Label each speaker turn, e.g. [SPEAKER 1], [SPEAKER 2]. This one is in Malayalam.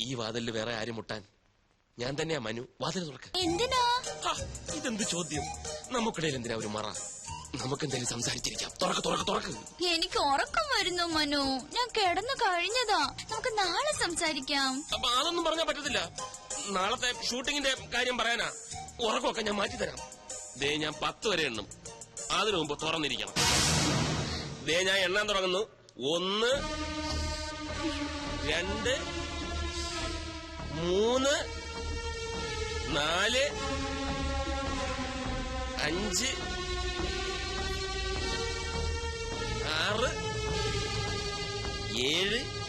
[SPEAKER 1] ഈ വാതിലിൽ വേറെ ആരും മുട്ടാൻ? ഞാൻ തന്നെയാ മനു. വാതിൽ തുറക്ക.
[SPEAKER 2] എന്തിനാ?
[SPEAKER 1] ഇതെന്ത് ചോദ്യം? നമുക്കിടയിൽ എന്തിനാ ഒരു മറ? നമുക്കെന്തായാലും സംസാരിച്ചിരിക്കാം. തുറക്ക്.
[SPEAKER 2] എനിക്ക് ഉറക്കം വരുന്നു മനു. ഞാൻ കിടന്നു കഴിഞ്ഞതാ. നമുക്ക് നാളെ സംസാരിക്കാം.
[SPEAKER 1] അപ്പൊ അതൊന്നും പറഞ്ഞാൽ പറ്റത്തില്ല. നാളത്തെ ഷൂട്ടിങ്ങിന്റെ കാര്യം പറയാനാ. ഉറക്കമൊക്കെ ഞാൻ മാറ്റിത്തരാം. ദേ ഞാൻ 10 വരെ എണ്ണും. അതിനു മുമ്പ് തുറന്നിരിക്കണം. ദേ ഞാൻ എണ്ണാൻ തുടങ്ങുന്നു. 1 2 3 4 5 6 7